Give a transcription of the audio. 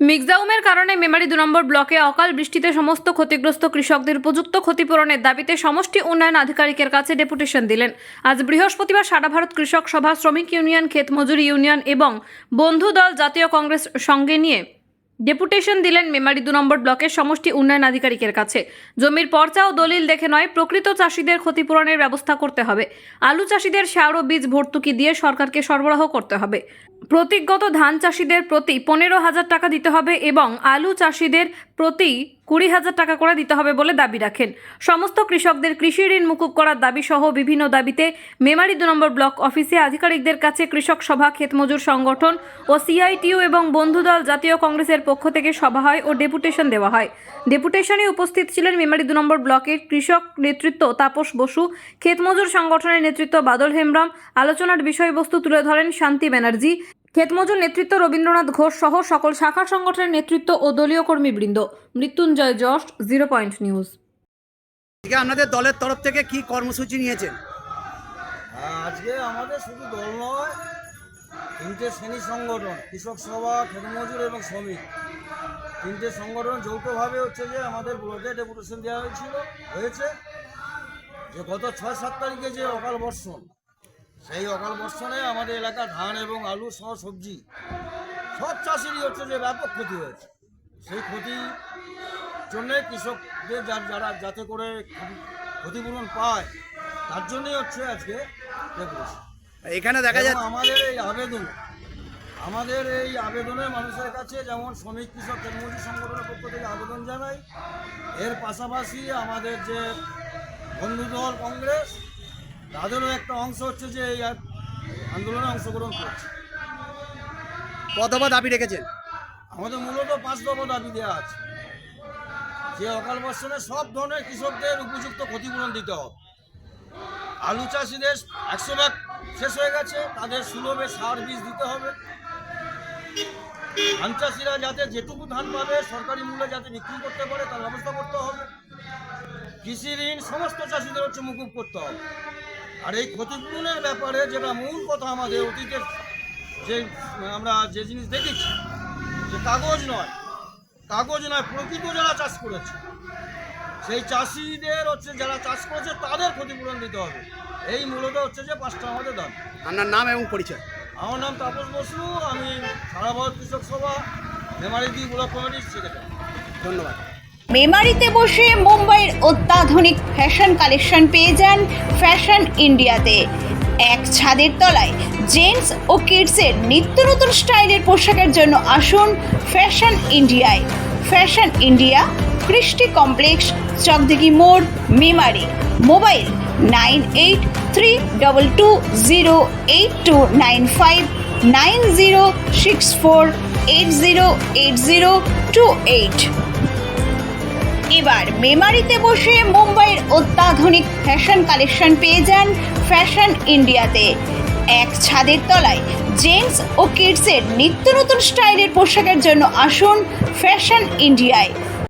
মিক্সাউমের কারণে মেমারি 2 নম্বর ব্লকে অকাল বৃষ্টিতে সমস্ত ক্ষতিগ্রস্ত কৃষকদের উপযুক্ত ক্ষতিপূরণের দাবিতে সমষ্টি উন্নয়ন আধিকারিকের কাছে ডেপুটেশন দিলেন। আজ বৃহস্পতিবার সারা ভারত কৃষক সভা, শ্রমিক ইউনিয়ন, ক্ষেত মজুরি ইউনিয়ন এবং বন্ধু দল জাতীয় কংগ্রেস সঙ্গে নিয়ে ডেপুটেশন দিলেন মেমারি 2 নম্বর ব্লকের সমষ্টি উন্নয়ন আধিকারিকের কাছে। জমির পর্চা ও দলিল দেখে নয়, প্রকৃত চাষিদের ক্ষতিপূরণের ব্যবস্থা করতে হবে। আলু চাষিদের সার ও বীজ ভর্তুকি দিয়ে সরকারকে সরবরাহ করতে হবে। প্রতিজ্ঞত ধান চাষিদের প্রতি 15,000 টাকা দিতে হবে এবং আলু চাষিদের প্রতি 20,000 টাকা করে দিতে হবে বলে দাবি রাখেন। সমস্ত কৃষকদের কৃষি ঋণ মুকুব করার দাবি সহ বিভিন্ন দাবিতে মেমারি 2 নম্বর ব্লক অফিসে আধিকারিকদের কাছে কৃষক সভা, ক্ষেতমজুর সংগঠন ও সিআইটিইউ এবং বন্ধুদল জাতীয় কংগ্রেসের পক্ষ থেকে সভা হয় ও ডেপুটেশন দেওয়া হয়। ডেপুটেশনে উপস্থিত ছিলেন মেমারি 2 নম্বর ব্লকের কৃষক নেতৃত্ব তাপস বসু, ক্ষেতমজুর সংগঠনের নেতৃত্ব বাদল হেমব্রম। আলোচনার বিষয়বস্তু তুলে ধরেন শান্তি ব্যানার্জি, ক্ষেতমজুর নেতৃত্ব রবীন্দ্রনাথ ঘোষ সহ সকল শাখা সংগঠনের নেতৃত্ব ও দলীয় কর্মীবৃন্দ। Mrityunjay just, 0 point news. আপনাদের দলের তরফ থেকে কি কর্মসূচি নিয়েছেন? আজকে আমাদের শুধু দল নয়, 3টে শ্রেণী সংগঠন, কৃষক সভা, ক্ষেতমজুর এবং শ্রমিক, 3টে সংগঠন যৌথভাবে হচ্ছে যে আমাদের ব্লকে ডেপুটেশন দেওয়া হয়েছে যে গত 6-7 তারিখে যে অকাল বর্ষণ, সেই অকাল বর্ষণে আমাদের এলাকার ধান এবং আলু সহ সবজি সব চাষিরই হচ্ছে যে ব্যাপক ক্ষতি হয়েছে। সেই ক্ষতির জন্যে কৃষকদের যারা যাতে করে ক্ষতিপূরণ পায় তার জন্যই হচ্ছে আজকে ডেপুটেশন। এখানে দেখা যাচ্ছে আমাদের এই আবেদনে মানুষের কাছে যেমন শ্রমিক, কৃষক, ক্ষেতমজুর সংগঠনের পক্ষ থেকে আবেদন জানাই, এর পাশাপাশি আমাদের যে বন্ধুদল কংগ্রেস, তাদেরও একটা অংশ হচ্ছে যে এই আন্দোলনে অংশগ্রহণ করছে। কতবা দাবি রেখেছেন? আমাদের মূলত 5 দফা দাবি দেওয়া আছে যে অকাল বর্ষণে সব ধরনের কৃষকদের উপযুক্ত ক্ষতিপূরণ দিতে হবে। আলু চাষিদের 100 শেষ হয়ে গেছে, তাদের সুলভে সার বীজ দিতে হবে। ধান চাষিরা যাতে যেটুকু ধান পাবে সরকারি মূল্যে যাতে বিক্রি করতে পারে তার ব্যবস্থা করতে হবে। কৃষি ঋণ সমস্ত চাষিদের হচ্ছে মুকুব করতে হবে। আর এই ক্ষতিপূরণের ব্যাপারে যেটা মূল কথা, আমাদের অতীতের যে আমরা যে জিনিস দেখেছি যে কাগজ নয় প্রকৃত যারা চাষ করেছে সেই চাষিদের হচ্ছে যারা চাষ করেছে তাদের ক্ষতিপূরণ দিতে হবে। এই মূলত হচ্ছে যে 5টা আমাদের দাবি। আপনার নাম এবং পরিচয়? আমার নাম তাপস বসু, আমি সারা ভারত কৃষক সভা মেমারি 2 ব্লক কমিটির সেক্রেটারি। ধন্যবাদ। মেমারিতে বসে মুম্বাইয়ের অত্যাধুনিক ফ্যাশন কালেকশন পেয়ে যান ফ্যাশন ইন্ডিয়াতে। এক ছাদের তলায় জেন্টস ও কিডসের নিত্য নতুন স্টাইলের পোশাকের জন্য আসুন ফ্যাশন ইন্ডিয়ায়। ফ্যাশন ইন্ডিয়া, কৃষ্টি কমপ্লেক্স, চকদিঘি মোড়, মেমারি। মোবাইল 9832208295 9064808028। এবার মেমারিতে বসে মুম্বাইয়ের অত্যাধুনিক ফ্যাশন কালেকশন পেয়ে যান ফ্যাশন ইন্ডিয়াতে। এক ছাদের তলায় জেন্টস ও কিডসের নিত্য নতুন স্টাইলের পোশাকের জন্য আসুন ফ্যাশন ইন্ডিয়ায়।